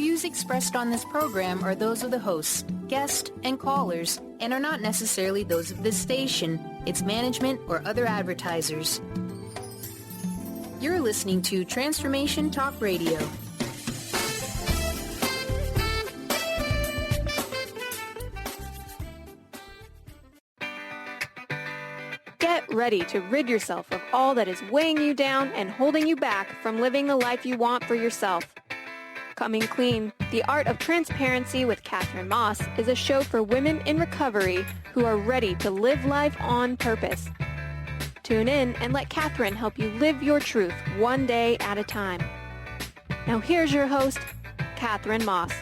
views expressed on this program are those of the hosts, guests, and callers, and are not necessarily those of this station, its management, or other advertisers. You're listening to Transformation Talk Radio. Get ready to rid yourself of all that is weighing you down and holding you back from living the life you want for yourself. Coming Clean, The Art of Transparency with Katherine Maas is a show for women in recovery who are ready to live life on purpose. Tune in and let Katherine help you live your truth one day at a time. Now here's your host, Katherine Maas.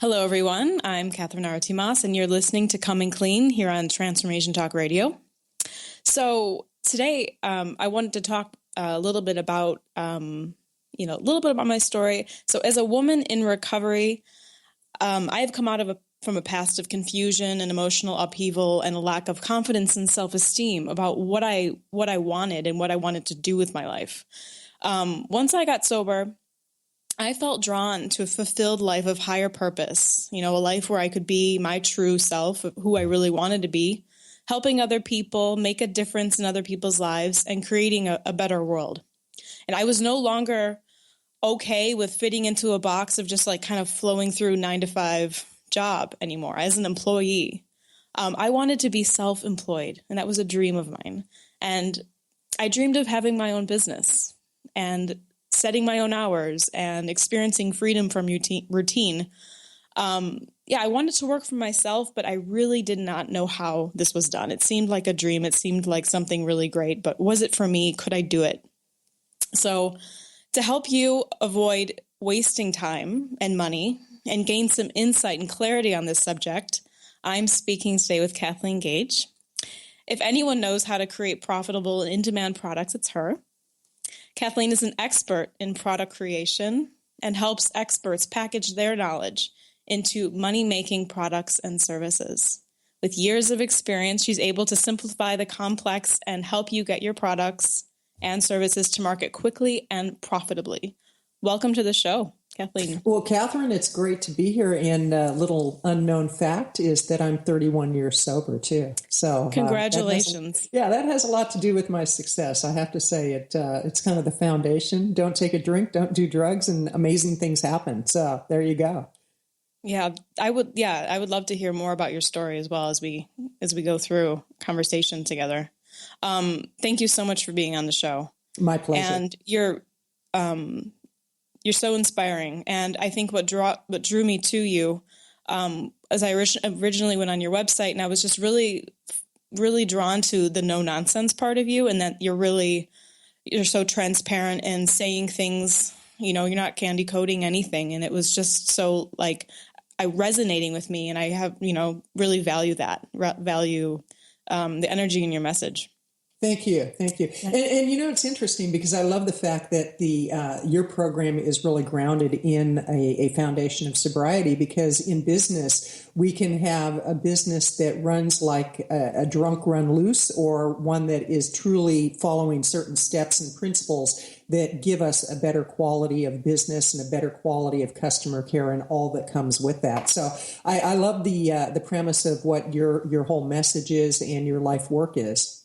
Hello, everyone. I'm Katherine Arati Maas, and you're listening to Coming Clean here on Transformation Talk Radio. So today, I wanted to talk a little bit about, my story. So as a woman in recovery, I have come out from a past of confusion and emotional upheaval and a lack of confidence and self-esteem about what I wanted and what I wanted to do with my life. Once I got sober, I felt drawn to a fulfilled life of higher purpose, a life where I could be my true self, who I really wanted to be, helping other people, make a difference in other people's lives, and creating a better world. And I was no longer okay with fitting into a box of just kind of flowing through 9-to-5 job anymore as an employee. I wanted to be self-employed, and that was a dream of mine. And I dreamed of having my own business and setting my own hours and experiencing freedom from routine. I wanted to work for myself, but I really did not know how this was done. It seemed like a dream. It seemed like something really great, but was it for me? Could I do it? So to help you avoid wasting time and money and gain some insight and clarity on this subject, I'm speaking today with Kathleen Gage. If anyone knows how to create profitable and in-demand products, it's her. Kathleen is an expert in product creation and helps experts package their knowledge into money-making products and services. With years of experience, she's able to simplify the complex and help you get your products and services to market quickly and profitably. Welcome to the show, Kathleen. Well, Katherine, it's great to be here. And a little unknown fact is that I'm 31 years sober, too. So congratulations. That has a lot to do with my success. I have to say it's kind of the foundation. Don't take a drink, don't do drugs, and amazing things happen. So there you go. Yeah, I would love to hear more about your story as well as we go through conversation together. Thank you so much for being on the show. My pleasure. And you're so inspiring. And I think what drew me to you, as I originally went on your website, and I was just really, really drawn to the no nonsense part of you, and that you're so transparent and saying things, you're not candy coating anything. And it was just so resonating with me. And I have, really value the energy in your message. Thank you. And it's interesting because I love the fact that your program is really grounded in a foundation of sobriety, because in business, we can have a business that runs like a drunk run loose, or one that is truly following certain steps and principles that give us a better quality of business and a better quality of customer care and all that comes with that. So I love the premise of what your whole message is and your life work is.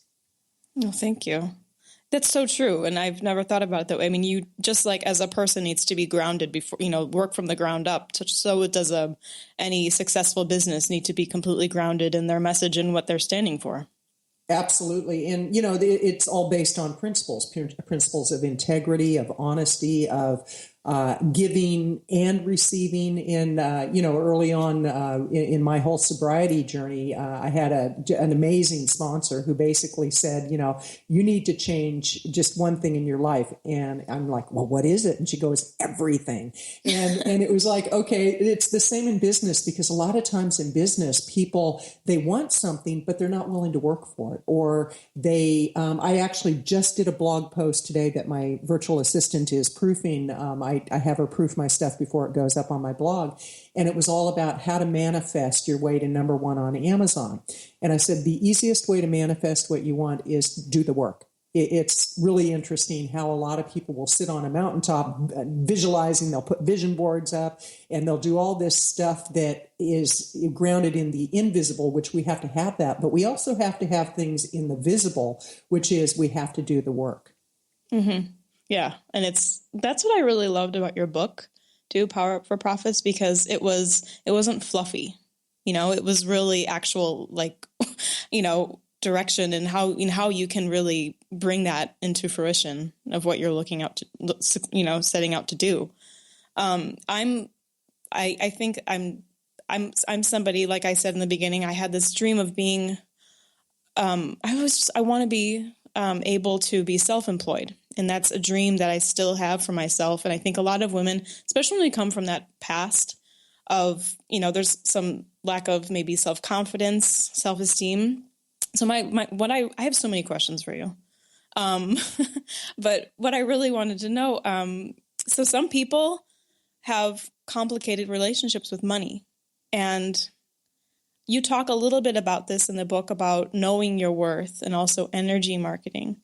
Oh, thank you. That's so true. And I've never thought about it that way. I mean, you just as a person needs to be grounded before, work from the ground up. So does any successful business need to be completely grounded in their message and what they're standing for. Absolutely. And, it's all based on principles of integrity, of honesty, of giving and receiving. In, early on in my whole sobriety journey, I had an amazing sponsor who basically said, you need to change just one thing in your life. And I'm like, well, what is it? And she goes, everything. And it was like, okay, it's the same in business, because a lot of times in business, people, they want something, but they're not willing to work for it. Or I actually just did a blog post today that my virtual assistant is proofing. I have her proof my stuff before it goes up on my blog. And it was all about how to manifest your way to number one on Amazon. And I said, the easiest way to manifest what you want is do the work. it's really interesting how a lot of people will sit on a mountaintop visualizing. They'll put vision boards up and they'll do all this stuff that is grounded in the invisible, which we have to have that. But we also have to have things in the visible, which is we have to do the work. Mm-hmm. Yeah. And that's what I really loved about your book too, Power Up for Profits, because it wasn't fluffy. It was really actual, like, direction and how you can really bring that into fruition of what you're looking out to, setting out to do. I think I'm somebody, like I said in the beginning, I had this dream of being, I want to be able to be self-employed. And that's a dream that I still have for myself. And I think a lot of women, especially when we come from that past of, there's some lack of maybe self-confidence, self-esteem. So I have so many questions for you. But what I really wanted to know, so some people have complicated relationships with money. And you talk a little bit about this in the book about knowing your worth and also energy marketing.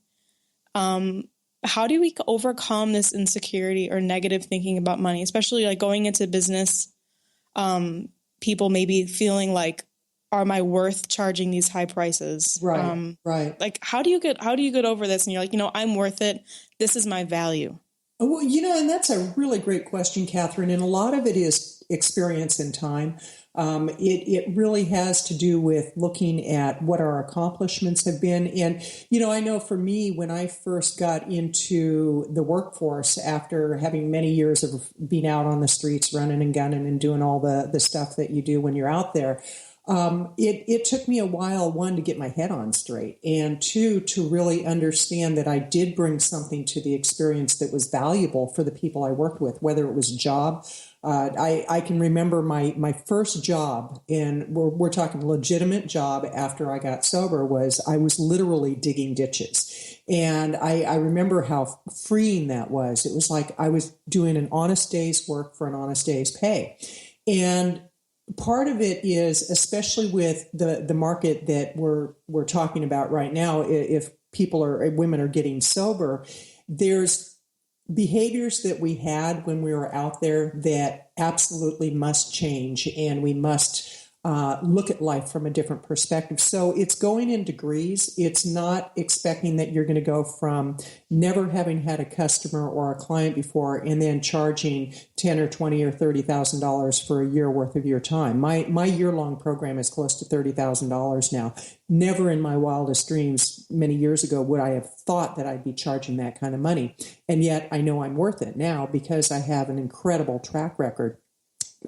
How do we overcome this insecurity or negative thinking about money, especially like going into business, people maybe feeling like, are my worth charging these high prices? Right. Right. Like, how do you get over this? And you're like, I'm worth it. This is my value. Well, and that's a really great question, Katherine. And a lot of it is experience and time. It really has to do with looking at what our accomplishments have been. And, I know for me, when I first got into the workforce after having many years of being out on the streets, running and gunning and doing all the stuff that you do when you're out there, it took me a while, one, to get my head on straight, and two, to really understand that I did bring something to the experience that was valuable for the people I worked with, whether it was a job. I can remember my first job, and we're talking legitimate job after I got sober, I was literally digging ditches. And I remember how freeing that was. It was like I was doing an honest day's work for an honest day's pay. And part of it is, especially with the market that we're talking about right now, if women are getting sober, there's behaviors that we had when we were out there that absolutely must change, and we must look at life from a different perspective. So it's going in degrees. It's not expecting that you're going to go from never having had a customer or a client before and then charging $10 or $20 or $30,000 for a year worth of your time. My year-long program is close to $30,000 now. Never in my wildest dreams many years ago would I have thought that I'd be charging that kind of money. And yet I know I'm worth it now because I have an incredible track record.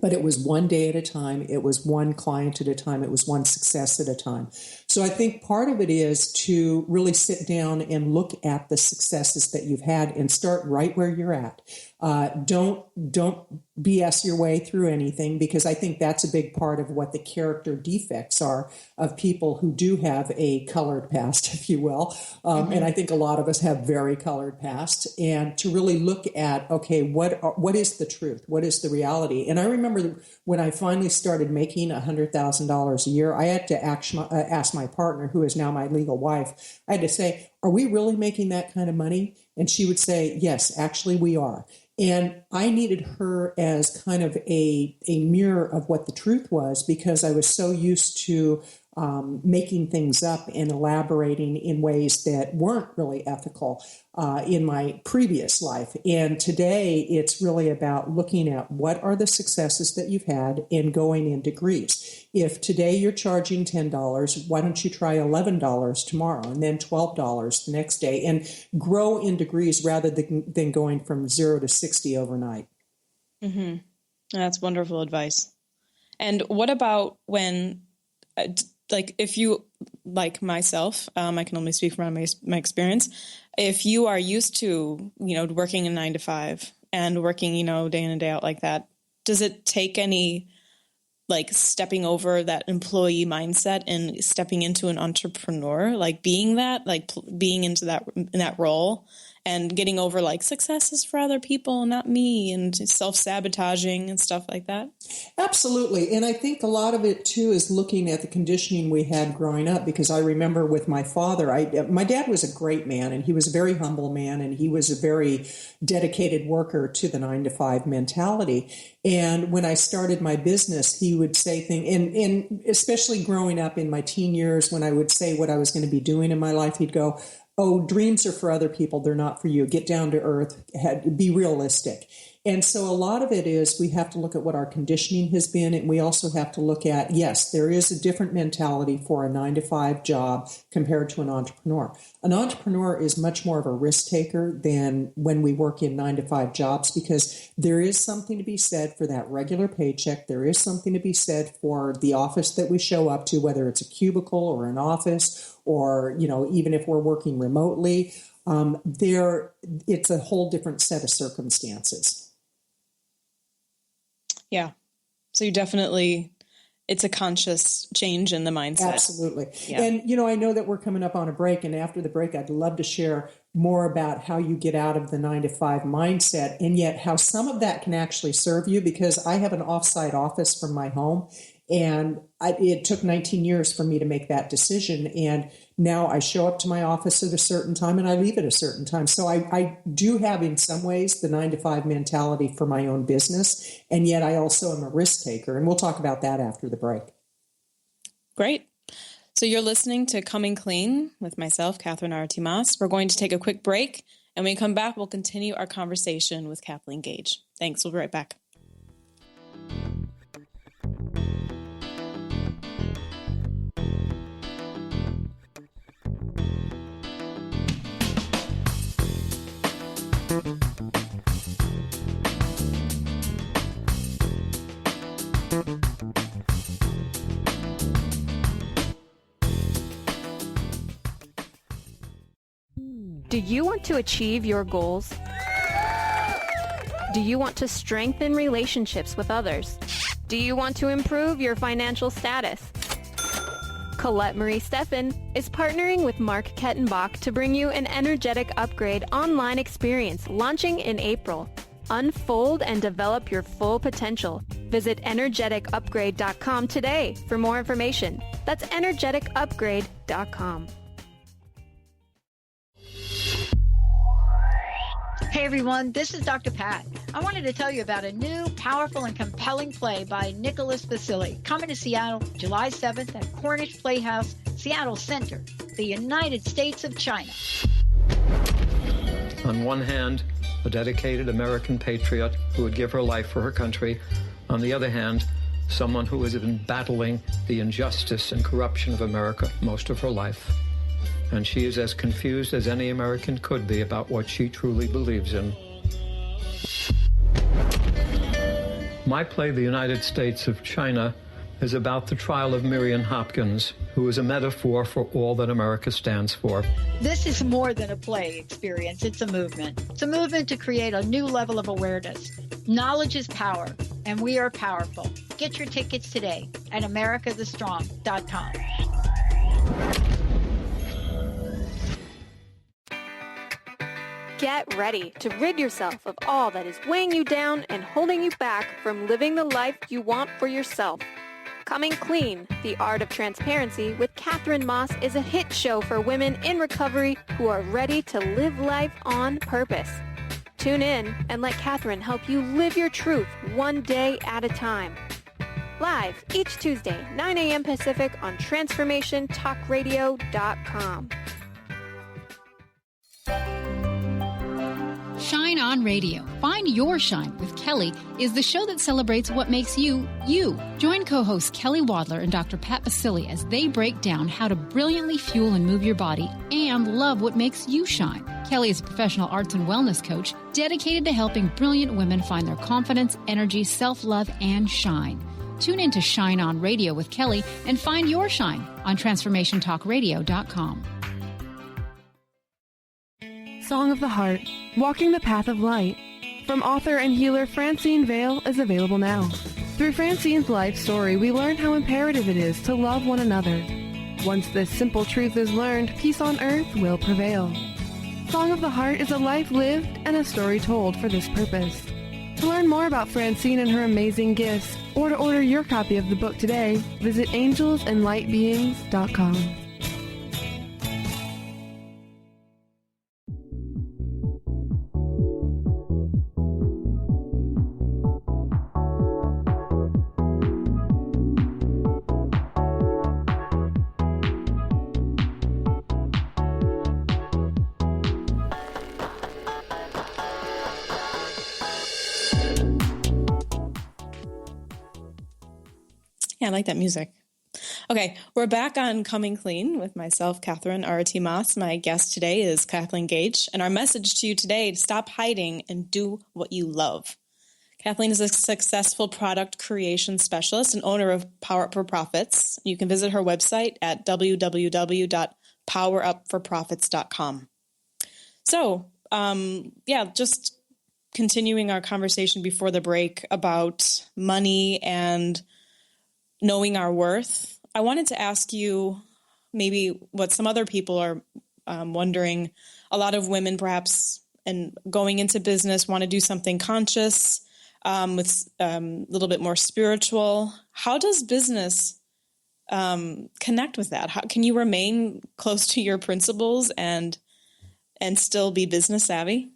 But it was one day at a time. It was one client at a time. It was one success at a time. So I think part of it is to really sit down and look at the successes that you've had and start right where you're at. Don't BS your way through anything, because I think that's a big part of what the character defects are of people who do have a colored past, if you will. And I think a lot of us have very colored past. And to really look at, okay, what is the truth? What is the reality? And I remember when I finally started making $100,000 a year, I had to ask my partner, who is now my legal wife, I had to say, are we really making that kind of money? And she would say, yes, actually we are. And I needed her as kind of a mirror of what the truth was, because I was so used to making things up and elaborating in ways that weren't really ethical in my previous life. And today it's really about looking at what are the successes that you've had and going in degrees. If today you're charging $10, why don't you try $11 tomorrow and then $12 the next day, and grow in degrees rather than going from 0 to 60 overnight. Mm-hmm. That's wonderful advice. And what about when, like, if you, like myself, I can only speak from my experience. If you are used to, working a 9 to 5 and working, day in and day out like that, does it take any, like, stepping over that employee mindset and stepping into an entrepreneur, like being that, like being into that, in that role and getting over like success is for other people, not me, and self-sabotaging and stuff like that? Absolutely. And I think a lot of it too is looking at the conditioning we had growing up, because I remember with my father, my dad was a great man, and he was a very humble man, and he was a very dedicated worker to the 9-to-5 mentality. And when I started my business, he would say things, and especially growing up in my teen years, when I would say what I was going to be doing in my life, he'd go, "Oh, dreams are for other people. They're not for you. Get down to earth. Be realistic." And so a lot of it is we have to look at what our conditioning has been. And we also have to look at, yes, there is a different mentality for a 9-to-5 job compared to an entrepreneur. An entrepreneur is much more of a risk taker than when we work in 9-to-5 jobs, because there is something to be said for that regular paycheck. There is something to be said for the office that we show up to, whether it's a cubicle or an office, or, even if we're working remotely, it's a whole different set of circumstances. Yeah. So it's a conscious change in the mindset. Absolutely. Yeah. And, I know that we're coming up on a break, and after the break, I'd love to share more about how you get out of the 9-to-5 mindset, and yet how some of that can actually serve you, because I have an offsite office from my home, and it took 19 years for me to make that decision. And now I show up to my office at a certain time and I leave at a certain time. So I do have, in some ways, the 9-to-5 mentality for my own business. And yet I also am a risk taker. And we'll talk about that after the break. Great. So you're listening to Coming Clean with myself, Katherine Arati Maas. We're going to take a quick break. And when we come back, we'll continue our conversation with Kathleen Gage. Thanks. We'll be right back. Do you want to achieve your goals? Do you want to strengthen relationships with others? Do you want to improve your financial status? Colette Marie Steffen is partnering with Mark Kettenbach to bring you an Energetic Upgrade online experience launching in April. Unfold and develop your full potential. Visit energeticupgrade.com today for more information. That's energeticupgrade.com. Hey everyone, this is Dr. Pat. I wanted to tell you about a new, powerful, and compelling play by Nicholas Vasili, coming to Seattle July 7th at Cornish Playhouse, Seattle Center, the United States of China. On one hand, a dedicated American patriot who would give her life for her country. On the other hand, someone who has been battling the injustice and corruption of America most of her life. And she is as confused as any American could be about what she truly believes in. My play, The United States of China, is about the trial of Miriam Hopkins, who is a metaphor for all that America stands for. This is more than a play experience. It's a movement. It's a movement to create a new level of awareness. Knowledge is power, and we are powerful. Get your tickets today at americathestrong.com. Get ready to rid yourself of all that is weighing you down and holding you back from living the life you want for yourself. Coming Clean, The Art of Transparency with Katherine Maas is a hit show for women in recovery who are ready to live life on purpose. Tune in and let Katherine help you live your truth one day at a time. Live each Tuesday, 9 a.m. Pacific on TransformationTalkRadio.com. Shine On Radio. Find Your Shine with Kelly is the show that celebrates what makes you, you. Join co-hosts Kelly Wadler and Dr. Pat Vasili as they break down how to brilliantly fuel and move your body and love what makes you shine. Kelly is a professional arts and wellness coach dedicated to helping brilliant women find their confidence, energy, self-love, and shine. Tune in to Shine On Radio with Kelly and find your shine on TransformationTalkRadio.com. Song of the Heart, Walking the Path of Light, from author and healer Francine Vale, is available now. Through Francine's life story, we learn how imperative it is to love one another. Once this simple truth is learned, peace on earth will prevail. Song of the Heart is a life lived and a story told for this purpose. To learn more about Francine and her amazing gifts, or to order your copy of the book today, visit angelsandlightbeings.com. Yeah, I like that music. Okay, we're back on Coming Clean with myself, Katherine, Arati Maas. My guest today is Kathleen Gage, and our message to you today: stop hiding and do what you love. Kathleen is a successful product creation specialist and owner of Power Up for Profits. You can visit her website at www.powerupforprofits.com. So, just continuing our conversation before the break about money and knowing our worth, I wanted to ask you maybe what some other people are wondering. A lot of women perhaps, and going into business, want to do something conscious, with a little bit more spiritual. How does business connect with that? How can you remain close to your principles and still be business savvy?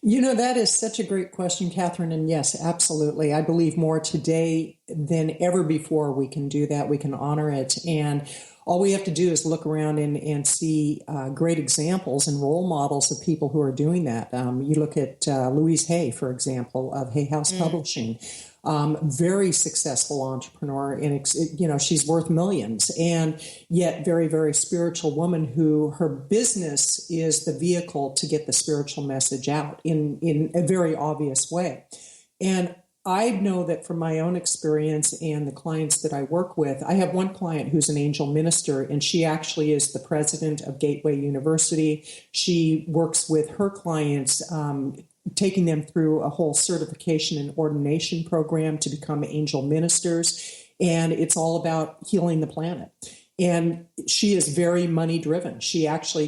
That is such a great question, Katherine. And yes, absolutely. I believe more today than ever before we can do that. We can honor it. And all we have to do is look around and see great examples and role models of people who are doing that. You look at Louise Hay, for example, of Hay House Publishing. Very successful entrepreneur, and she's worth millions, and yet very, very spiritual woman who her business is the vehicle to get the spiritual message out in a very obvious way. And I know that from my own experience and the clients that I work with, I have one client who's an angel minister, and she actually is the president of Gateway University. She works with her clients, taking them through a whole certification and ordination program to become angel ministers. And it's all about healing the planet. And she is very money driven. She actually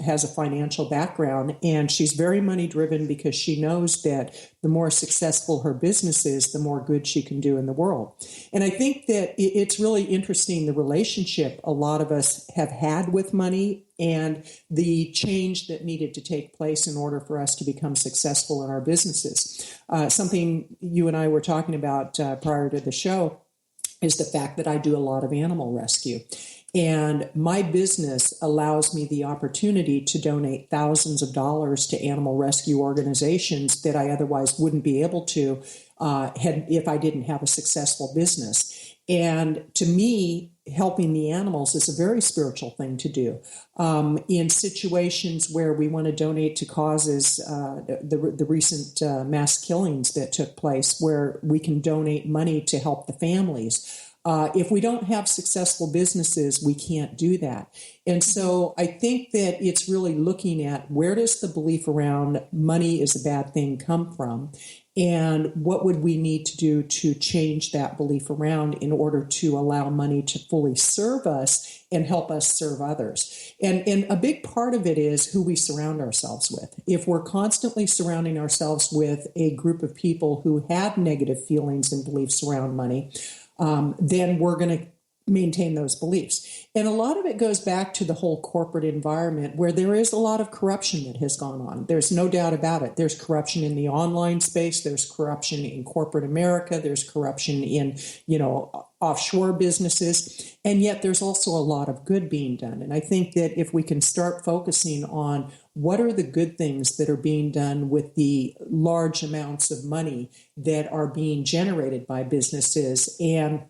has a financial background, and she's very money driven because she knows that the more successful her business is, the more good she can do in the world. And I think that it's really interesting, the relationship a lot of us have had with money and the change that needed to take place in order for us to become successful in our businesses. Something you and I were talking about prior to the show is the fact that I do a lot of animal rescue. And my business allows me the opportunity to donate thousands of dollars to animal rescue organizations that I otherwise wouldn't be able to if I didn't have a successful business. And to me, helping the animals is a very spiritual thing to do. In situations where we want to donate to causes, the recent mass killings that took place, where we can donate money to help the families. If we don't have successful businesses, we can't do that. And so I think that it's really looking at, where does the belief around money is a bad thing come from? And what would we need to do to change that belief around in order to allow money to fully serve us and help us serve others? And a big part of it is who we surround ourselves with. If we're constantly surrounding ourselves with a group of people who have negative feelings and beliefs around money, then we're going to maintain those beliefs. And a lot of it goes back to the whole corporate environment, where there is a lot of corruption that has gone on. There's no doubt about it. There's corruption in the online space. There's corruption in corporate America. There's corruption in, offshore businesses. And yet there's also a lot of good being done. And I think that if we can start focusing on what are the good things that are being done with the large amounts of money that are being generated by businesses, and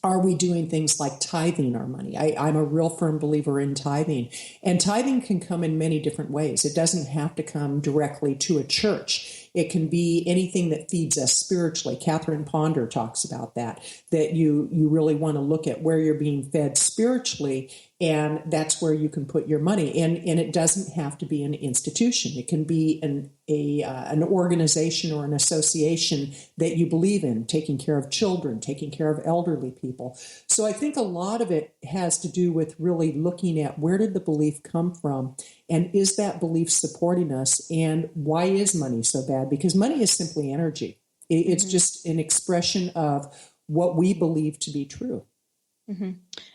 are we doing things like tithing our money? I'm a real firm believer in tithing. And tithing can come in many different ways. It doesn't have to come directly to a church. It can be anything that feeds us spiritually. Catherine Ponder talks about that you really want to look at where you're being fed spiritually And that's where you can put your money. And it doesn't have to be an institution. It can be an organization or an association that you believe in, taking care of children, taking care of elderly people. So I think a lot of it has to do with really looking at where did the belief come from, and is that belief supporting us, and why is money so bad? Because money is simply energy. It's just an expression of what we believe to be true. Mm-hmm.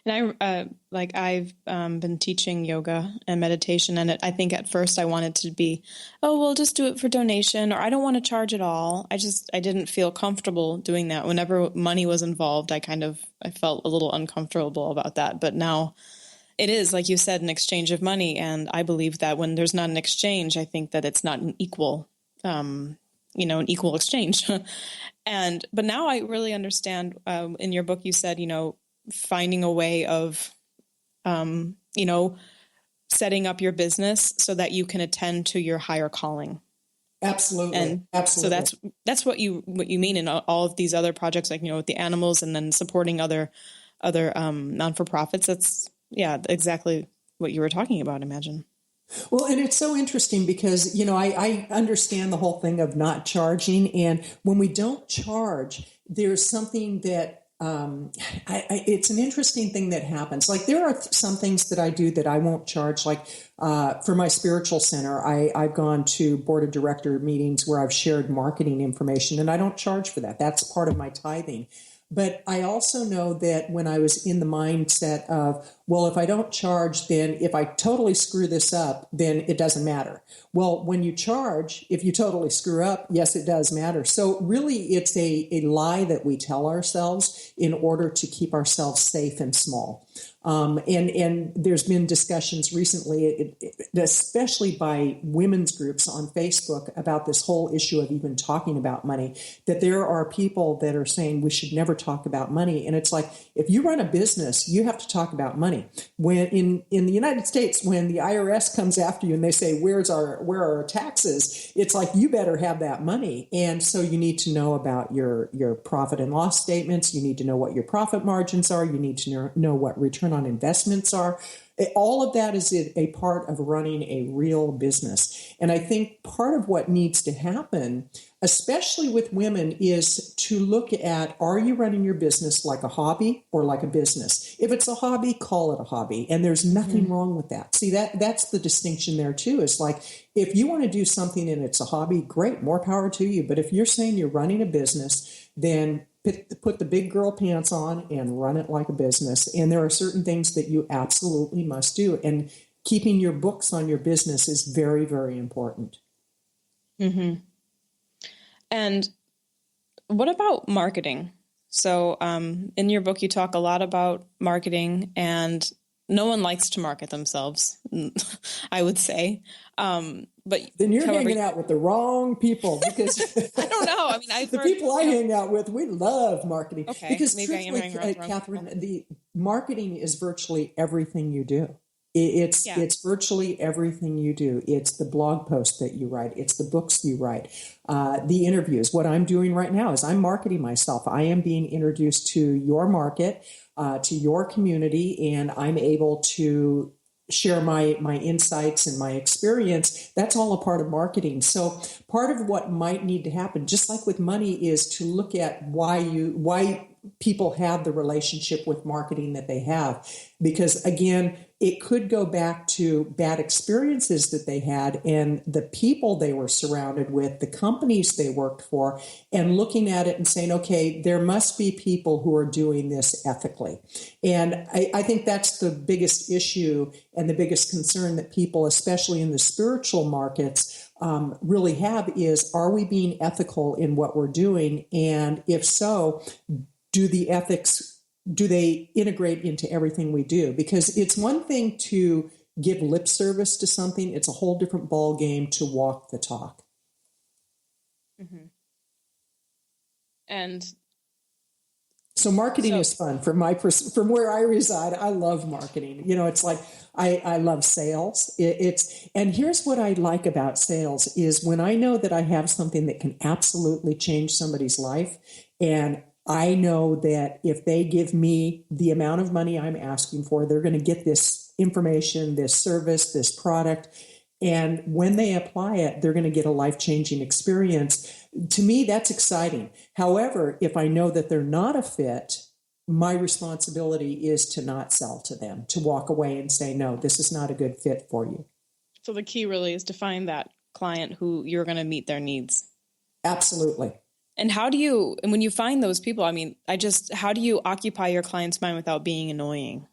And I've been teaching yoga and meditation, and I think at first I wanted to be, oh, we'll just do it for donation, or I don't want to charge at all. I didn't feel comfortable doing that. Whenever money was involved, I felt a little uncomfortable about that. But now it is, like you said, an exchange of money. And I believe that when there's not an exchange, I think that it's not an equal exchange. But now I really understand, in your book, you said, finding a way of, setting up your business so that you can attend to your higher calling. Absolutely. And absolutely. So that's what you mean in all of these other projects, like, with the animals and then supporting other non-for-profits. That's exactly what you were talking about, I imagine. Well, and it's so interesting because, I understand the whole thing of not charging. And when we don't charge, there's something that it's an interesting thing that happens. Like, there are some things that I do that I won't charge. Like, for my spiritual center, I've gone to board of director meetings where I've shared marketing information, and I don't charge for that. That's part of my tithing. But I also know that when I was in the mindset of, well, if I don't charge, then if I totally screw this up, then it doesn't matter. Well, when you charge, if you totally screw up, yes, it does matter. So really, it's a lie that we tell ourselves in order to keep ourselves safe and small. And there's been discussions recently, especially by women's groups on Facebook, about this whole issue of even talking about money, that there are people that are saying we should never talk about money. And it's like, if you run a business, you have to talk about money. When in the United States, when the IRS comes after you and they say, where are our taxes? It's like, you better have that money. And so you need to know about your profit and loss statements. You need to know what your profit margins are. You need to know what return on investments are. All of that is a part of running a real business. And I think part of what needs to happen, especially with women, is to look at, are you running your business like a hobby or like a business? If it's a hobby, call it a hobby. And there's nothing wrong with that. See, that's the distinction there too. It's like, if you want to do something and it's a hobby, great, more power to you. But if you're saying you're running a business, then put the big girl pants on and run it like a business. And there are certain things that you absolutely must do. And keeping your books on your business is very, very important. Mm-hmm. And what about marketing? So in your book, you talk a lot about marketing, and no one likes to market themselves, I would say. But then you're hanging out with the wrong people, because I don't know. I mean, the people I hang out with, we love marketing. Okay, because maybe truthfully, Catherine, the marketing is virtually everything you do. It's virtually everything you do. It's the blog post that you write. It's the books you write, the interviews. What I'm doing right now is I'm marketing myself. I am being introduced to your market, to your community, and I'm able to share my insights and my experience. That's all a part of marketing. So part of what might need to happen, just like with money, is to look at why people have the relationship with marketing that they have. Because again, it could go back to bad experiences that they had and the people they were surrounded with, the companies they worked for, and looking at it and saying, okay, there must be people who are doing this ethically. And I think that's the biggest issue and the biggest concern that people, especially in the spiritual markets, really have is, are we being ethical in what we're doing? And if so, do they integrate into everything we do? Because it's one thing to give lip service to something. It's a whole different ball game to walk the talk. Mm-hmm. And so marketing is fun from where I reside. I love marketing. It's like, I love sales. And here's what I like about sales is when I know that I have something that can absolutely change somebody's life, and I know that if they give me the amount of money I'm asking for, they're going to get this information, this service, this product. And when they apply it, they're going to get a life-changing experience. To me, that's exciting. However, if I know that they're not a fit, my responsibility is to not sell to them, to walk away and say, no, this is not a good fit for you. So the key really is to find that client who you're going to meet their needs. Absolutely. And when you find those people, how do you occupy your client's mind without being annoying?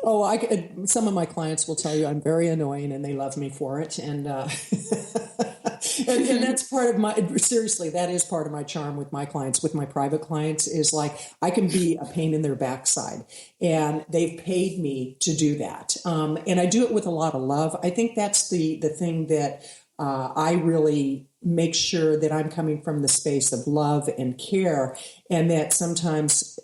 Oh, some of my clients will tell you I'm very annoying and they love me for it. And, and that's part of seriously, that is part of my charm with my clients, with my private clients, is like, I can be a pain in their backside, and they've paid me to do that. And I do it with a lot of love. I think that's the thing that I really make sure that I'm coming from the space of love and care, and that sometimes,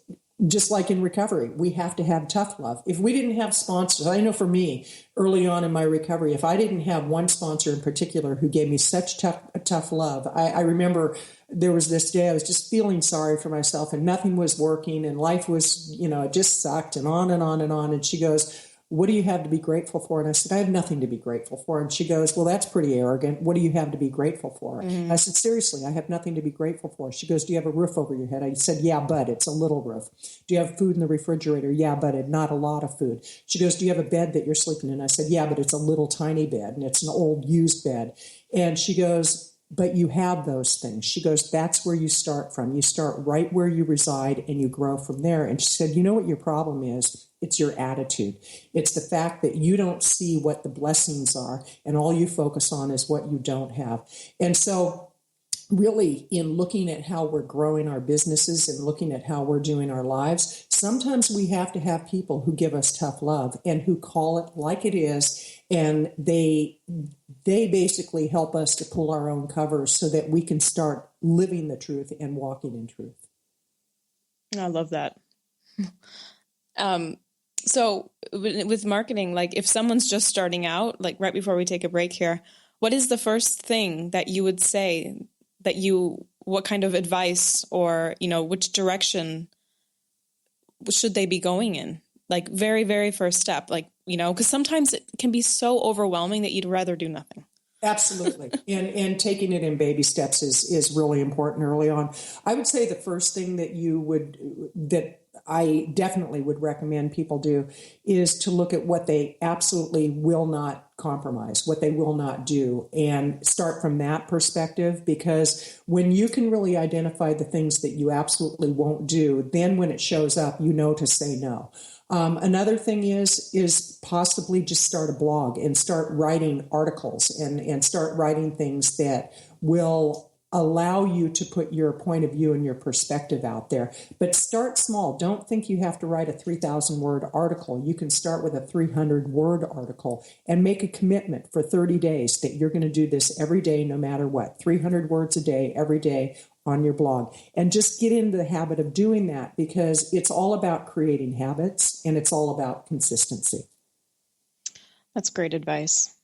just like in recovery, we have to have tough love. If we didn't have sponsors, I know for me, early on in my recovery, if I didn't have one sponsor in particular who gave me such tough love, I remember there was this day I was just feeling sorry for myself and nothing was working and life was, it just sucked and on and on and on. And she goes, what do you have to be grateful for? And I said, I have nothing to be grateful for. And she goes, well, that's pretty arrogant. What do you have to be grateful for? Mm-hmm. I said, seriously, I have nothing to be grateful for. She goes, do you have a roof over your head? I said, yeah, but it's a little roof. Do you have food in the refrigerator? Yeah, but not a lot of food. She goes, do you have a bed that you're sleeping in? I said, yeah, but it's a little tiny bed and it's an old used bed. And she goes, but you have those things. She goes, that's where you start from. You start right where you reside and you grow from there. And she said, you know what your problem is? It's your attitude. It's the fact that you don't see what the blessings are and all you focus on is what you don't have. And so really, in looking at how we're growing our businesses and looking at how we're doing our lives, sometimes we have to have people who give us tough love and who call it like it is. And they basically help us to pull our own covers so that we can start living the truth and walking in truth. I love that. So with marketing, like if someone's just starting out, like right before we take a break here, what is the first thing that you would say what kind of advice or, which direction should they be going in? Like very, very first step, because sometimes it can be so overwhelming that you'd rather do nothing. Absolutely. And taking it in baby steps is really important early on. I would say the first thing that I definitely would recommend people do is to look at what they absolutely will not compromise, what they will not do, and start from that perspective, because when you can really identify the things that you absolutely won't do, then when it shows up, to say no. Another thing is possibly just start a blog and start writing articles and start writing things that will allow you to put your point of view and your perspective out there. But start small. Don't think you have to write a 3,000-word article. You can start with a 300-word article and make a commitment for 30 days that you're going to do this every day, no matter what, 300 words a day, every day on your blog. And just get into the habit of doing that, because it's all about creating habits and it's all about consistency. That's great advice.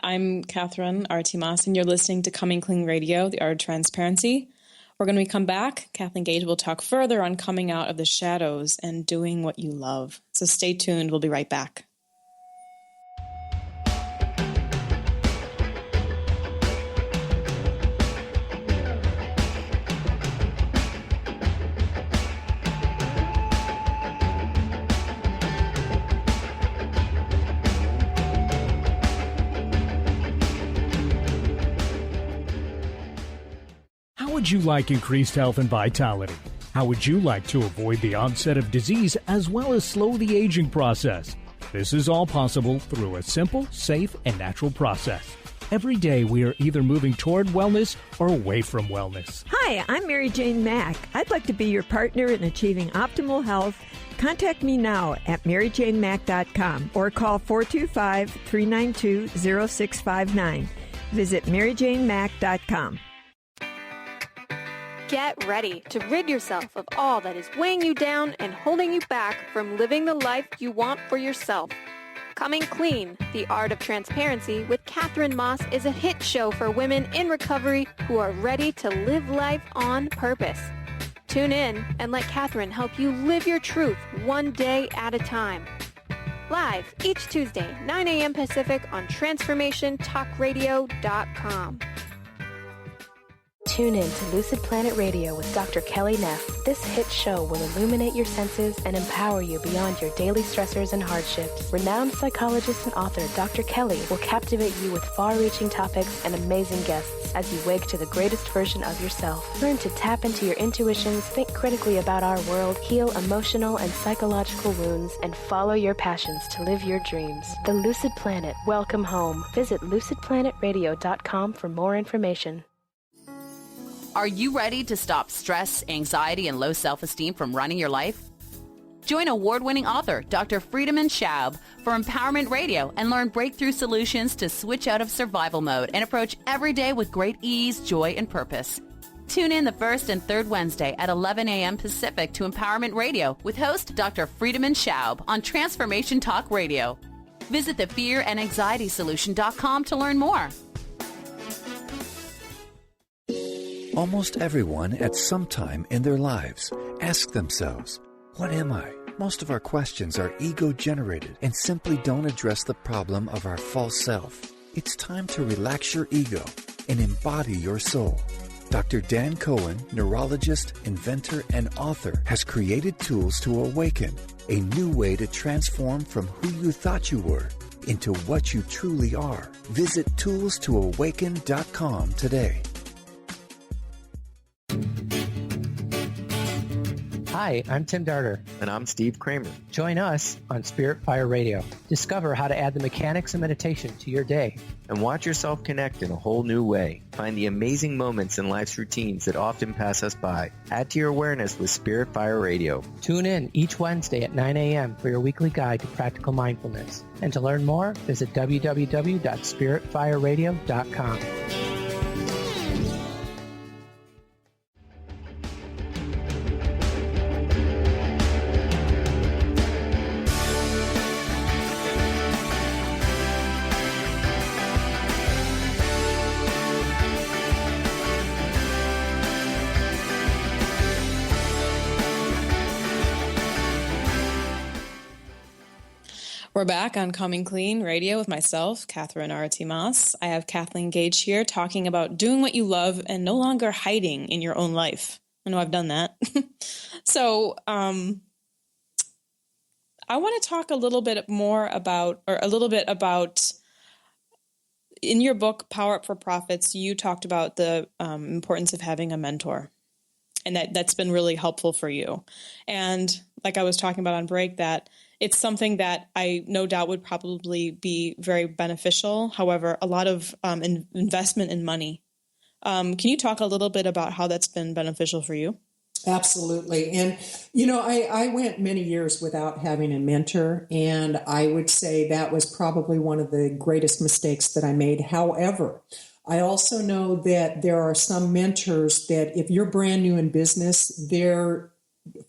I'm Katherine, Arati Maas, and you're listening to Coming Clean Radio, the Art of Transparency. When we come back, Kathleen Gage will talk further on coming out of the shadows and doing what you love. So stay tuned. We'll be right back. How would you like increased health and vitality? How would you like to avoid the onset of disease as well as slow the aging process? This is all possible through a simple, safe, and natural process. Every day we are either moving toward wellness or away from wellness. Hi, I'm Mary Jane Mack. I'd like to be your partner in achieving optimal health. Contact me now at maryjanemack.com or call 425-392-0659. Visit maryjanemack.com. Get ready to rid yourself of all that is weighing you down and holding you back from living the life you want for yourself. Coming Clean, the Art of Transparency with Katherine Maas is a hit show for women in recovery who are ready to live life on purpose. Tune in and let Katherine help you live your truth one day at a time. Live each Tuesday, 9 a.m. Pacific on TransformationTalkRadio.com. Tune in to Lucid Planet Radio with Dr. Kelly Neff. This hit show will illuminate your senses and empower you beyond your daily stressors and hardships. Renowned psychologist and author Dr. Kelly will captivate you with far-reaching topics and amazing guests as you wake to the greatest version of yourself. Learn to tap into your intuitions, think critically about our world, heal emotional and psychological wounds, and follow your passions to live your dreams. The Lucid Planet. Welcome home. Visit lucidplanetradio.com for more information. Are you ready to stop stress, anxiety, and low self-esteem from running your life? Join award-winning author Dr. Friedemann Schaub for Empowerment Radio and learn breakthrough solutions to switch out of survival mode and approach every day with great ease, joy, and purpose. Tune in the first and third Wednesday at 11 a.m. Pacific to Empowerment Radio with host Dr. Friedemann Schaub on Transformation Talk Radio. Visit thefearandanxietysolution.com to learn more. Almost everyone at some time in their lives ask themselves, what am I? Most of our questions are ego-generated and simply don't address the problem of our false self. It's time to relax your ego and embody your soul. Dr. Dan Cohen, neurologist, inventor, and author, has created tools to awaken, a new way to transform from who you thought you were into what you truly are. Visit toolstoawaken.com today. Hi, I'm Tim Darter. And I'm Steve Kramer. Join us on Spirit Fire Radio. Discover how to add the mechanics of meditation to your day. And watch yourself connect in a whole new way. Find the amazing moments in life's routines that often pass us by. Add to your awareness with Spirit Fire Radio. Tune in each Wednesday at 9 a.m. for your weekly guide to practical mindfulness. And to learn more, visit www.spiritfireradio.com. We're back on Coming Clean Radio with myself, Katherine Arati Maas. I have Kathleen Gage here talking about doing what you love and no longer hiding in your own life. I know I've done that. So I want to talk a little bit about in your book, Power Up for Profits, you talked about the importance of having a mentor. And that's been really helpful for you. And like I was talking about on break, that it's something that I no doubt would probably be very beneficial. However, a lot of investment in money. Can you talk a little bit about how that's been beneficial for you? Absolutely. And, I went many years without having a mentor, and I would say that was probably one of the greatest mistakes that I made. However, I also know that there are some mentors that if you're brand new in business, they're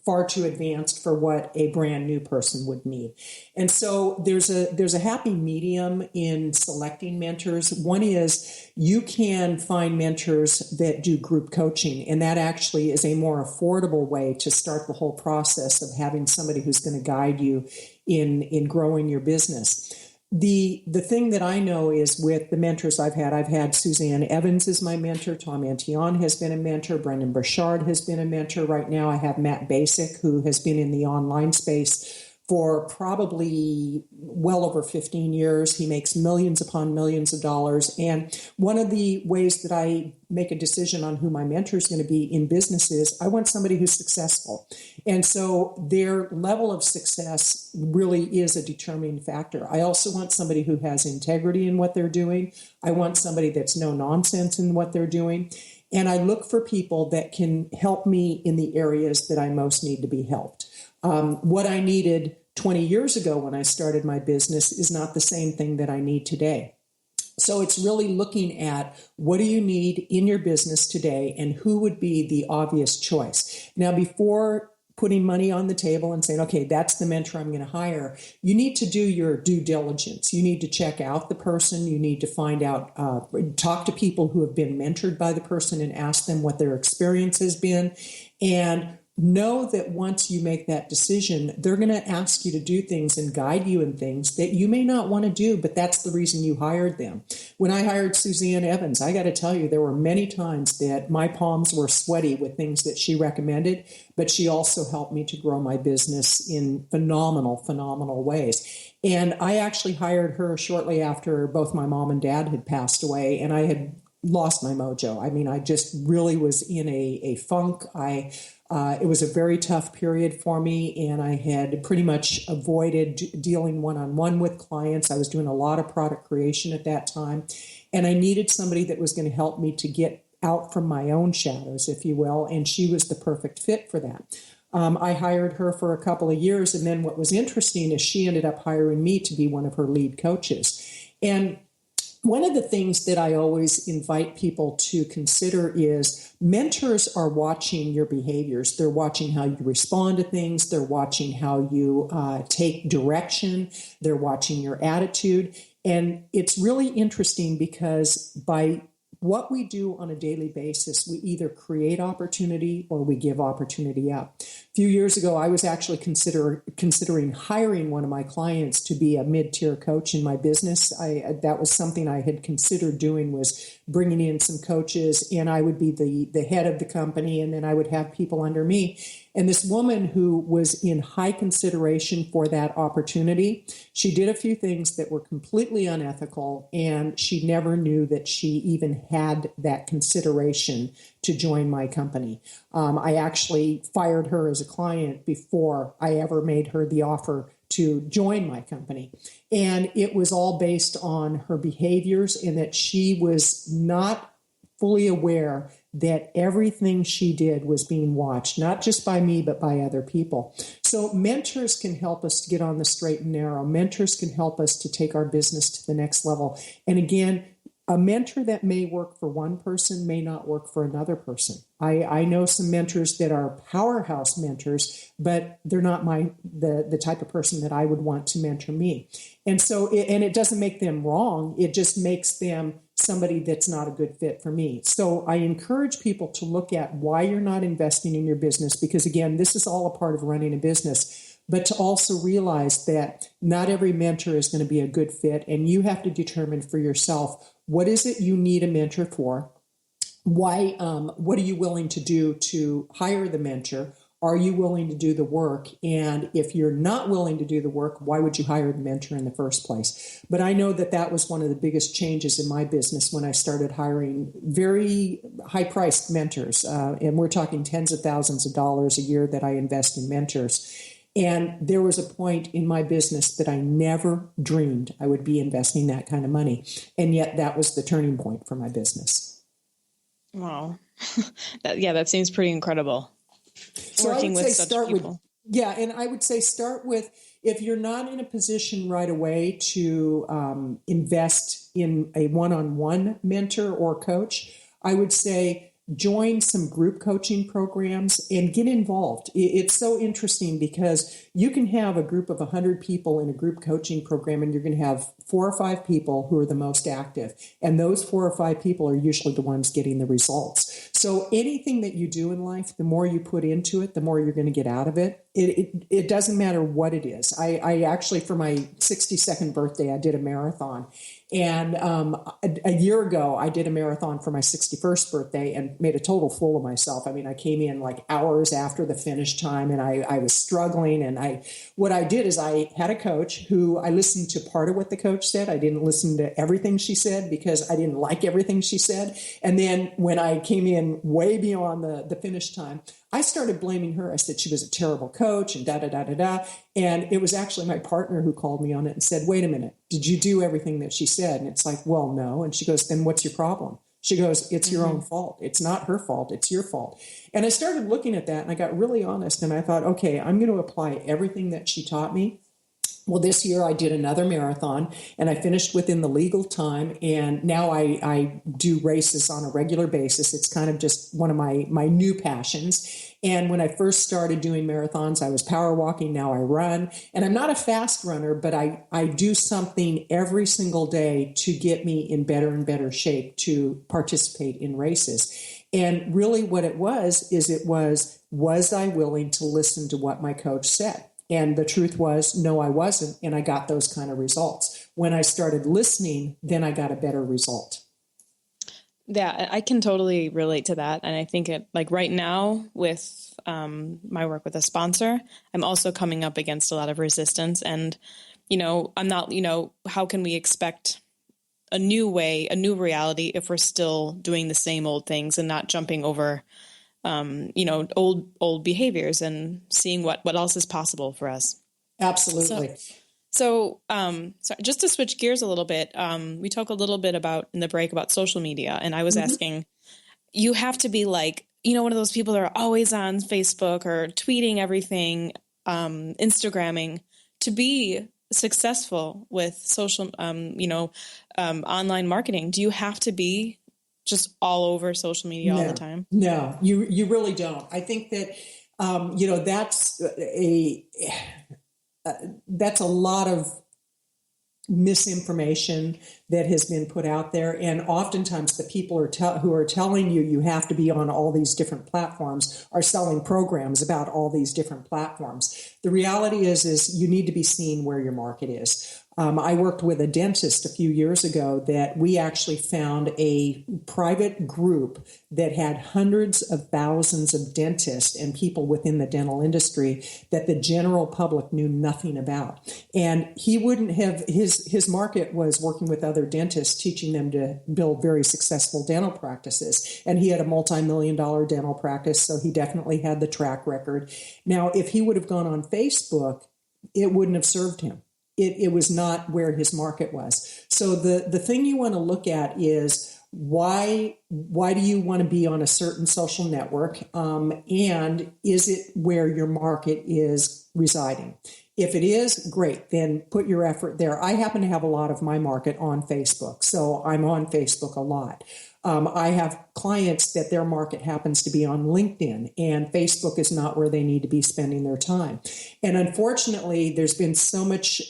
far too advanced for what a brand new person would need. And so there's a happy medium in selecting mentors. One is you can find mentors that do group coaching, and that actually is a more affordable way to start the whole process of having somebody who's going to guide you in growing your business. The thing that I know is with the mentors I've had Suzanne Evans as my mentor, Tom Antion has been a mentor, Brendan Burchard has been a mentor. Right now I have Matt Basic, who has been in the online space for probably well over 15 years. He makes millions upon millions of dollars. And one of the ways that I make a decision on who my mentor is going to be in business is I want somebody who's successful. And so their level of success really is a determining factor. I also want somebody who has integrity in what they're doing. I want somebody that's no nonsense in what they're doing. And I look for people that can help me in the areas that I most need to be helped. What I needed 20 years ago when I started my business is not the same thing that I need today. So it's really looking at what do you need in your business today and who would be the obvious choice. Now, before putting money on the table and saying, okay, that's the mentor I'm going to hire, you need to do your due diligence. You need to check out the person. You need to find out, talk to people who have been mentored by the person and ask them what their experience has been. And know that once you make that decision, they're going to ask you to do things and guide you in things that you may not want to do, but that's the reason you hired them. When I hired Suzanne Evans, I got to tell you, there were many times that my palms were sweaty with things that she recommended, but she also helped me to grow my business in phenomenal ways. And I actually hired her shortly after both my mom and dad had passed away, and I had lost my mojo. I mean, I just really was in a funk. It was a very tough period for me, and I had pretty much avoided dealing one-on-one with clients. I was doing a lot of product creation at that time, and I needed somebody that was going to help me to get out from my own shadows, if you will, and she was the perfect fit for that. I hired her for a couple of years, and then what was interesting is she ended up hiring me to be one of her lead coaches. And one of the things that I always invite people to consider is mentors are watching your behaviors. They're watching how you respond to things. They're watching how you take direction. They're watching your attitude. And it's really interesting because by what we do on a daily basis, we either create opportunity or we give opportunity up. A few years ago, I was actually considering hiring one of my clients to be a mid-tier coach in my business. That was something I had considered doing, was bringing in some coaches, and I would be the head of the company, and then I would have people under me. And this woman who was in high consideration for that opportunity, she did a few things that were completely unethical, and she never knew that she even had that consideration to join my company. I actually fired her as a client before I ever made her the offer to join my company. And it was all based on her behaviors, and that she was not fully aware that everything she did was being watched, not just by me, but by other people. So mentors can help us to get on the straight and narrow. Mentors can help us to take our business to the next level. And again, a mentor that may work for one person may not work for another person. I know some mentors that are powerhouse mentors, but they're not the type of person that I would want to mentor me. And so, it doesn't make them wrong. It just makes them somebody that's not a good fit for me. So I encourage people to look at why you're not investing in your business, because again, this is all a part of running a business, but to also realize that not every mentor is going to be a good fit, and you have to determine for yourself, what is it you need a mentor for? Why? What are you willing to do to hire the mentor? Are you willing to do the work? And if you're not willing to do the work, why would you hire the mentor in the first place? But I know that was one of the biggest changes in my business when I started hiring very high-priced mentors. And we're talking tens of thousands of dollars a year that I invest in mentors. And there was a point in my business that I never dreamed I would be investing that kind of money. And yet that was the turning point for my business. Wow. That seems pretty incredible. So working with such people. And I would say start with, if you're not in a position right away to invest in a one-on-one mentor or coach, I would say join some group coaching programs and get involved. It's so interesting because you can have a group of 100 people in a group coaching program, and you're going to have 4 or 5 people who are the most active. And those 4 or 5 people are usually the ones getting the results. So anything that you do in life, the more you put into it, the more you're going to get out of it. It doesn't matter what it is. I actually, for my 62nd birthday, I did a marathon. And a year ago, I did a marathon for my 61st birthday and made a total fool of myself. I mean, I came in like hours after the finish time, and I was struggling. And what I did is I had a coach who I listened to part of what the coach said. I didn't listen to everything she said because I didn't like everything she said. And then when I came in way beyond the finish time, I started blaming her. I said she was a terrible coach and da-da-da-da-da. And it was actually my partner who called me on it and said, wait a minute, did you do everything that she said? And it's like, well, no. And she goes, then what's your problem? She goes, it's your own fault. It's not her fault. It's your fault. And I started looking at that, and I got really honest, and I thought, okay, I'm going to apply everything that she taught me Well, this year I did another marathon and I finished within the legal time. And now I do races on a regular basis. It's kind of just one of my new passions. And when I first started doing marathons, I was power walking. Now I run. And I'm not a fast runner, but I do something every single day to get me in better and better shape to participate in races. And really what it was I willing to listen to what my coach said? And the truth was, no, I wasn't. And I got those kind of results. When I started listening, then I got a better result. Yeah, I can totally relate to that. And I think like right now with my work with a sponsor, I'm also coming up against a lot of resistance. And, I'm not, how can we expect a new way, a new reality if we're still doing the same old things and not jumping over old behaviors and seeing what else is possible for us. Absolutely. So just to switch gears a little bit, we talked a little bit about in the break about social media, and I was asking, you have to be like, one of those people that are always on Facebook or tweeting everything, Instagramming, to be successful with social, online marketing. Do you have to be just all over social media all the time? No, you really don't. I think that, that's a lot of misinformation that has been put out there. And oftentimes the people who are telling you have to be on all these different platforms are selling programs about all these different platforms. The reality is you need to be seen where your market is. I worked with a dentist a few years ago that we actually found a private group that had hundreds of thousands of dentists and people within the dental industry that the general public knew nothing about. And he wouldn't have, his market was working with other dentists, teaching them to build very successful dental practices. And he had a multi-million-dollar dental practice, so he definitely had the track record. Now, if he would have gone on Facebook, it wouldn't have served him. It was not where his market was. So the thing you want to look at is why do you want to be on a certain social network? And is it where your market is residing? If it is, great, then put your effort there. I happen to have a lot of my market on Facebook, so I'm on Facebook a lot. I have clients that their market happens to be on LinkedIn, and Facebook is not where they need to be spending their time. And unfortunately, there's been so much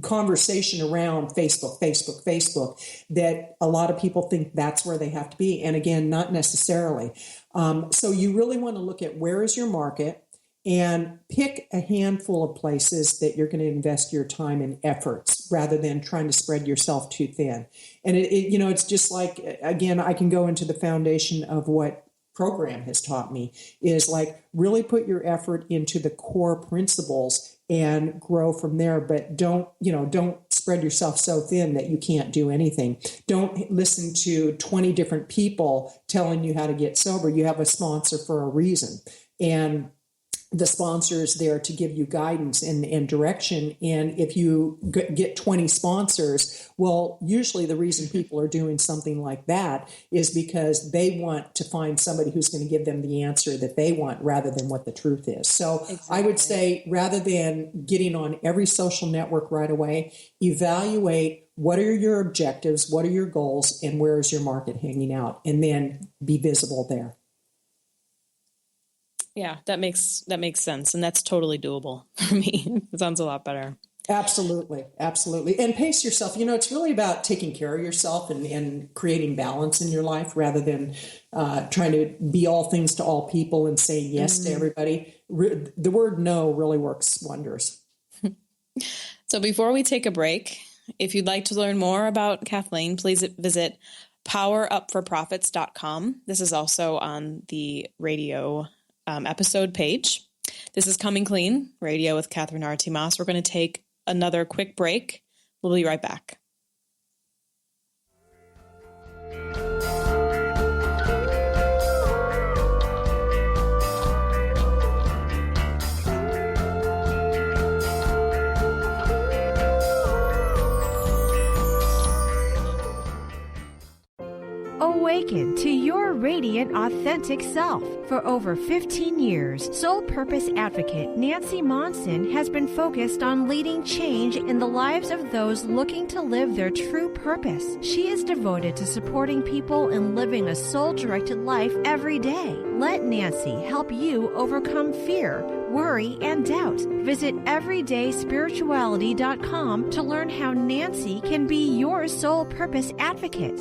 conversation around Facebook, that a lot of people think that's where they have to be. And again, not necessarily. So you really want to look at where is your market and pick a handful of places that you're going to invest your time and efforts rather than trying to spread yourself too thin. And it's just like, again, I can go into the foundation of what program has taught me is like really put your effort into the core principles and grow from there. But don't spread yourself so thin that you can't do anything. Don't listen to 20 different people telling you how to get sober. You have a sponsor for a reason. And the sponsor is there to give you guidance and direction. And if you get 20 sponsors, well, usually the reason people are doing something like that is because they want to find somebody who's going to give them the answer that they want rather than what the truth is. So exactly. I would say rather than getting on every social network right away, evaluate what are your objectives, what are your goals, and where is your market hanging out, and then be visible there. Yeah, that makes sense. And that's totally doable for me. It sounds a lot better. Absolutely. Absolutely. And pace yourself. It's really about taking care of yourself and creating balance in your life rather than trying to be all things to all people and saying yes to everybody. The word no really works wonders. So before we take a break, if you'd like to learn more about Kathleen, please visit powerupforprofits.com. This is also on the radio episode page. This is Coming Clean, Radio with Katherine Arati Maas. We're going to take another quick break. We'll be right back. Awaken to your radiant, authentic self. For over 15 years, Soul Purpose Advocate Nancy Monson has been focused on leading change in the lives of those looking to live their true purpose. She is devoted to supporting people in living a soul-directed life every day. Let Nancy help you overcome fear, worry, and doubt. Visit everydayspirituality.com to learn how Nancy can be your soul purpose advocate.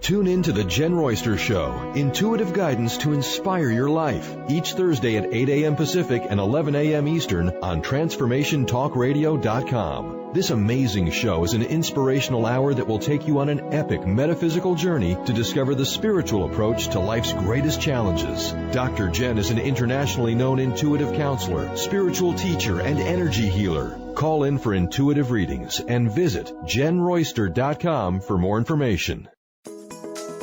Tune in to The Jen Royster Show, intuitive guidance to inspire your life, each Thursday at 8 a.m. Pacific and 11 a.m. Eastern on TransformationTalkRadio.com. This amazing show is an inspirational hour that will take you on an epic metaphysical journey to discover the spiritual approach to life's greatest challenges. Dr. Jen is an internationally known intuitive counselor, spiritual teacher, and energy healer. Call in for intuitive readings and visit JenRoyster.com for more information.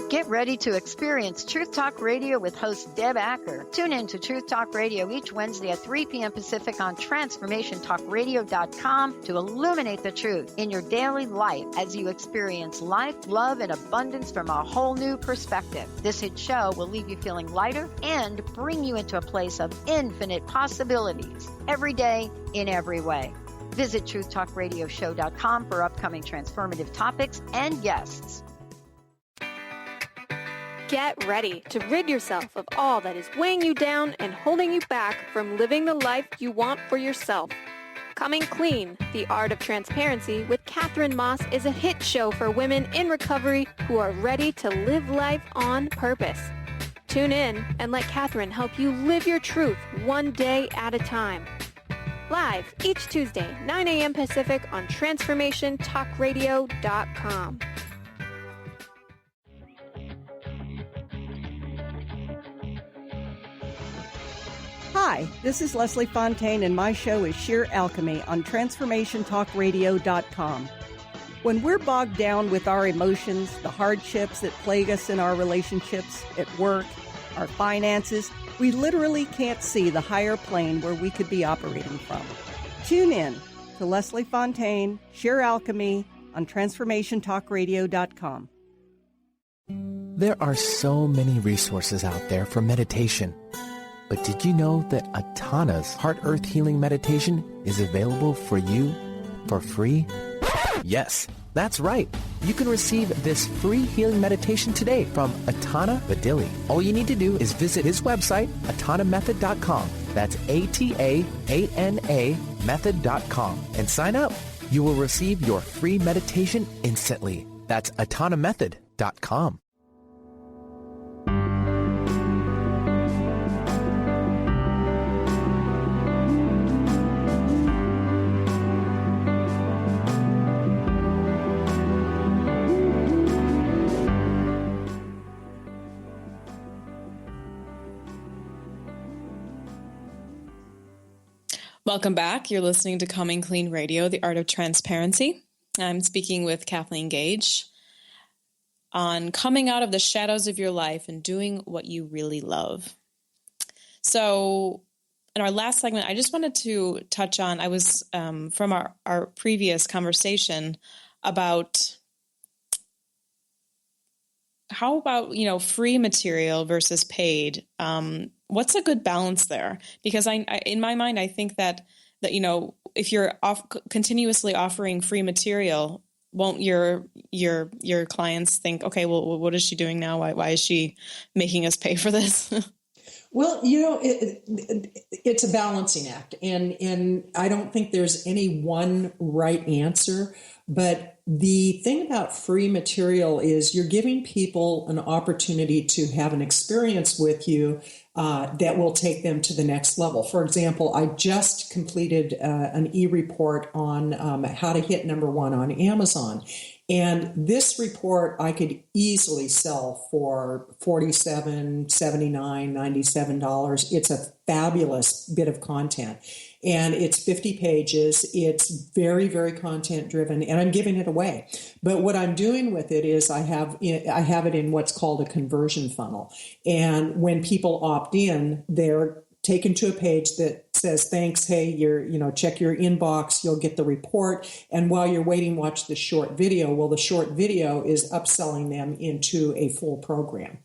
Get ready to experience Truth Talk Radio with host Deb Acker. Tune in to Truth Talk Radio each Wednesday at 3 p.m. Pacific on TransformationTalkRadio.com to illuminate the truth in your daily life as you experience life, love, and abundance from a whole new perspective. This hit show will leave you feeling lighter and bring you into a place of infinite possibilities every day in every way. Visit TruthTalkRadioshow.com for upcoming transformative topics and guests. Get ready to rid yourself of all that is weighing you down and holding you back from living the life you want for yourself. Coming Clean, The Art of Transparency with Katherine Maas is a hit show for women in recovery who are ready to live life on purpose. Tune in and let Katherine help you live your truth one day at a time. Live each Tuesday, 9 a.m. Pacific on TransformationTalkRadio.com. Hi, this is Leslie Fontaine, and my show is Sheer Alchemy on TransformationTalkRadio.com. When we're bogged down with our emotions, the hardships that plague us in our relationships, at work, our finances, we literally can't see the higher plane where we could be operating from. Tune in to Leslie Fontaine, Sheer Alchemy on TransformationTalkRadio.com. There are so many resources out there for meditation. But did you know that Atana's Heart Earth Healing Meditation is available for you for free? Yes, that's right. You can receive this free healing meditation today from Atana Badili. All you need to do is visit his website, atanamethod.com. That's ATAANA method.com and sign up. You will receive your free meditation instantly. That's atanamethod.com. Welcome back. You're listening to Coming Clean Radio, The Art of Transparency. I'm speaking with Kathleen Gage on coming out of the shadows of your life and doing what you really love. So in our last segment, I just wanted to touch on, I was from our previous conversation about how about, free material versus paid. What's a good balance there? Because I in my mind, I think that if you're continuously offering free material, won't your clients think, okay, well, what is she doing now? Why is she making us pay for this? Well, it's a balancing act, and I don't think there's any one right answer. But the thing about free material is you're giving people an opportunity to have an experience with you that will take them to the next level. For example, I just completed an e-report on how to hit number one on Amazon. And this report I could easily sell for $47, $79, $97. It's a fabulous bit of content. And it's 50 pages. It's very, very content driven, and I'm giving it away. But what I'm doing with it is I have it in what's called a conversion funnel. And when people opt in, they're taken to a page that says, thanks, hey, check your inbox, you'll get the report. And while you're waiting, watch the short video. Well, the short video is upselling them into a full program.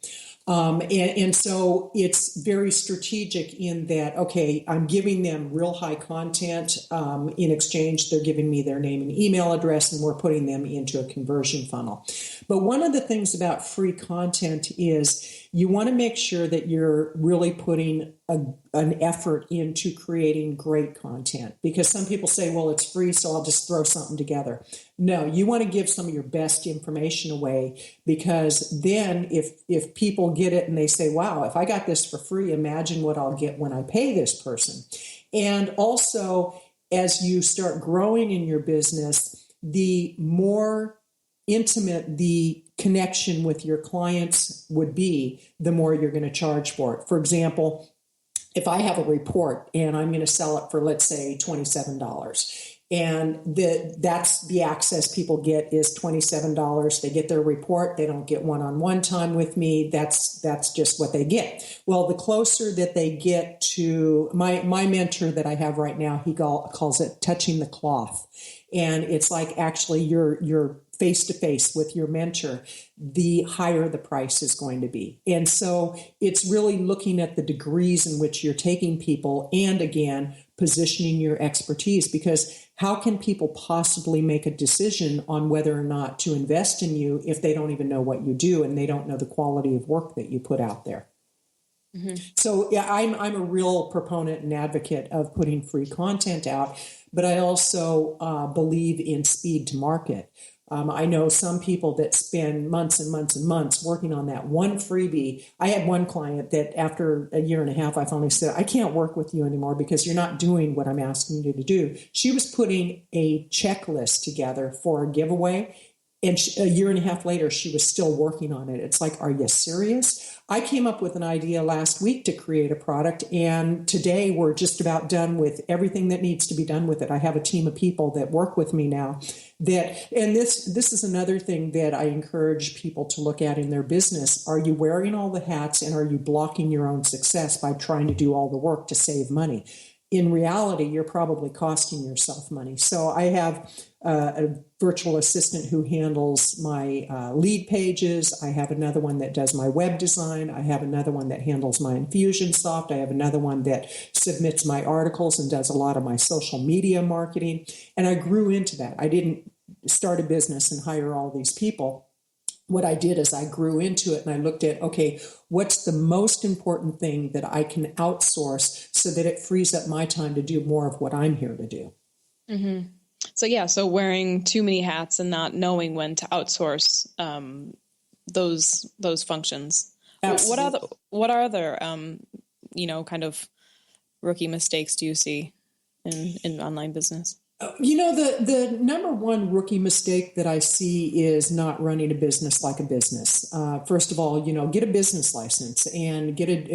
And so it's very strategic in that, okay, I'm giving them real high content. In exchange, they're giving me their name and email address, and we're putting them into a conversion funnel. But one of the things about free content is you want to make sure that you're really putting an effort into creating great content, because some people say, well, it's free, so I'll just throw something together. No, you want to give some of your best information away, because then if people get it and they say, wow, if I got this for free, imagine what I'll get when I pay this person. And also, as you start growing in your business, the more intimate the connection with your clients would be, the more you're going to charge for it. For example, if I have a report and I'm going to sell it for, let's say, $27, and that's the access people get is $27. They get their report. They don't get one-on-one time with me. That's just what they get. Well, the closer that they get to my mentor that I have right now, he calls it touching the cloth. And it's like actually you're face-to-face with your mentor, the higher the price is going to be. And so it's really looking at the degrees in which you're taking people, and again, positioning your expertise, because how can people possibly make a decision on whether or not to invest in you if they don't even know what you do and they don't know the quality of work that you put out there? Mm-hmm. So yeah, I'm a real proponent and advocate of putting free content out, but I also believe in speed to market. I know some people that spend months and months and months working on that one freebie. I had one client that after a year and a half, I finally said, I can't work with you anymore because you're not doing what I'm asking you to do. She was putting a checklist together for a giveaway, and a year and a half later, she was still working on it. It's like, are you serious? I came up with an idea last week to create a product, and today we're just about done with everything that needs to be done with it. I have a team of people that work with me now. And this is another thing that I encourage people to look at in their business. Are you wearing all the hats, and are you blocking your own success by trying to do all the work to save money? In reality, you're probably costing yourself money. So I have a virtual assistant who handles my lead pages. I have another one that does my web design. I have another one that handles my Infusionsoft. I have another one that submits my articles and does a lot of my social media marketing. And I grew into that. I didn't start a business and hire all these people. What I did is I grew into it and I looked at, okay, what's the most important thing that I can outsource so that it frees up my time to do more of what I'm here to do. Mm-hmm. So wearing too many hats and not knowing when to outsource those functions. Absolutely. What are other kind of rookie mistakes do you see in online business? The number one rookie mistake that I see is not running a business like a business. First of all, get a business license and get it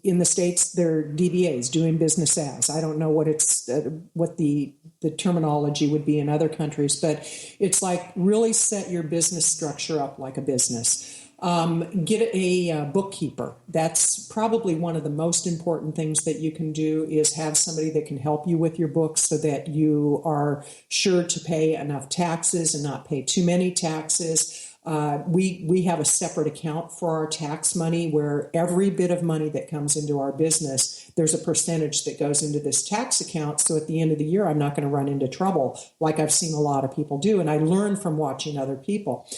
in the States. They're DBAs, doing business as. I don't know what the terminology would be in other countries, but it's like really set your business structure up like a business. Get a bookkeeper. That's probably one of the most important things that you can do, is have somebody that can help you with your books so that you are sure to pay enough taxes and not pay too many taxes. We have a separate account for our tax money, where every bit of money that comes into our business, there's a percentage that goes into this tax account. So at the end of the year, I'm not going to run into trouble like I've seen a lot of people do. And I learned from watching other people.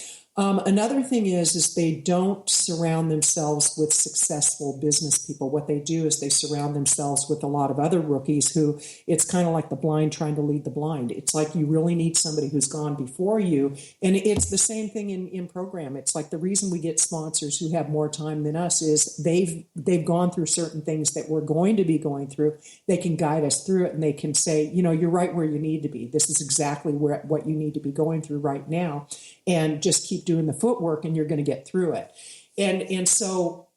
Another thing is they don't surround themselves with successful business people. What they do is they surround themselves with a lot of other rookies who, it's kind of like the blind trying to lead the blind. It's like you really need somebody who's gone before you. And it's the same thing in program. It's like the reason we get sponsors who have more time than us is they've gone through certain things that we're going to be going through. They can guide us through it, and they can say, you're right where you need to be. This is exactly what you need to be going through right now. And just keep doing the footwork and you're going to get through it. And so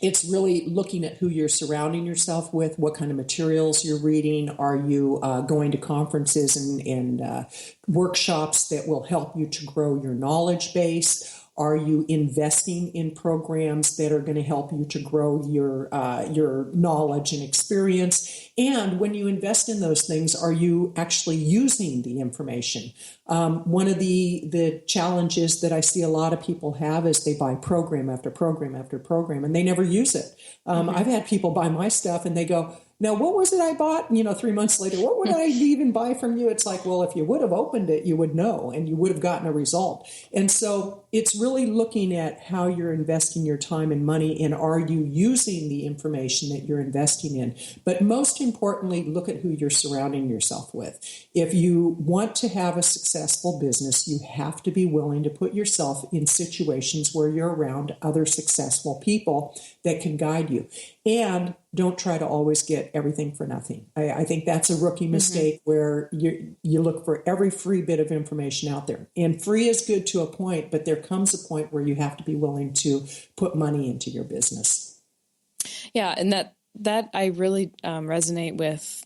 it's really looking at who you're surrounding yourself with, what kind of materials you're reading. Are you going to conferences and workshops that will help you to grow your knowledge base? Are you investing in programs that are going to help you to grow your knowledge and experience? And when you invest in those things, are you actually using the information? One of the challenges that I see a lot of people have is they buy program after program after program, and they never use it. I've had people buy my stuff and they go, now, what was it I bought? 3 months later, what would I even buy from you? It's like, well, if you would have opened it, you would know, and you would have gotten a result. And so it's really looking at how you're investing your time and money, and are you using the information that you're investing in? But most importantly, look at who you're surrounding yourself with. If you want to have a successful business, you have to be willing to put yourself in situations where you're around other successful people that can guide you. And don't try to always get everything for nothing. I think that's a rookie mistake where you look for every free bit of information out there. And free is good to a point, but there comes a point where you have to be willing to put money into your business. Yeah, and that I really resonate with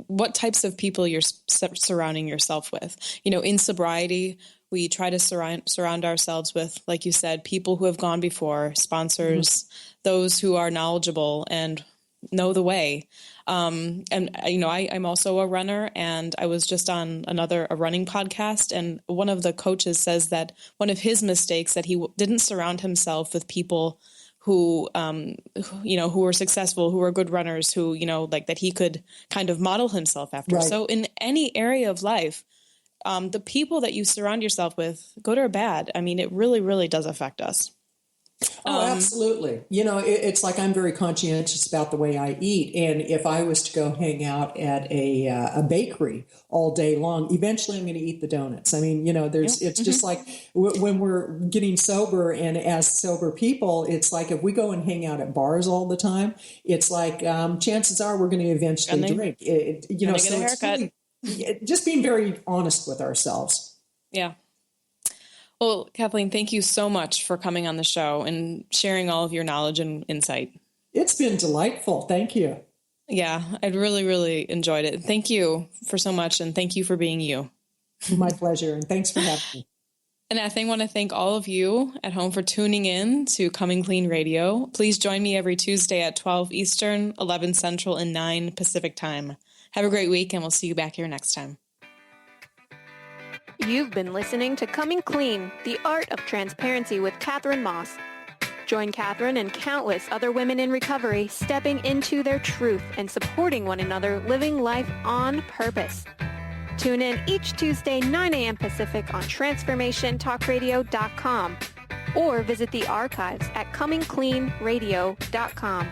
what types of people you're surrounding yourself with. In sobriety, we try to surround ourselves with, like you said, people who have gone before, sponsors, those who are knowledgeable and know the way. I'm also a runner, and I was just on a running podcast, and one of the coaches says that one of his mistakes that he didn't surround himself with people who were successful, who were good runners, who, that he could kind of model himself after. Right. So in any area of life, the people that you surround yourself with, good or bad, it really, really does affect us. Oh, absolutely. It's like I'm very conscientious about the way I eat. And if I was to go hang out at a bakery all day long, eventually I'm going to eat the donuts. It's just like when we're getting sober, and as sober people, it's like if we go and hang out at bars all the time, it's like chances are we're going to eventually drink. Get a haircut. Just being very honest with ourselves. Yeah. Well, Kathleen, thank you so much for coming on the show and sharing all of your knowledge and insight. It's been delightful. Thank you. Yeah, I'd really, really enjoyed it. Thank you for so much, and thank you for being you. My pleasure, and thanks for having me. And I want to thank all of you at home for tuning in to Coming Clean Radio. Please join me every Tuesday at 12 Eastern, 11 Central, and 9 Pacific time. Have a great week, and we'll see you back here next time. You've been listening to Coming Clean, the Art of Transparency with Katherine Maas. Join Katherine and countless other women in recovery stepping into their truth and supporting one another, living life on purpose. Tune in each Tuesday, 9 a.m. Pacific on TransformationTalkRadio.com or visit the archives at ComingCleanRadio.com.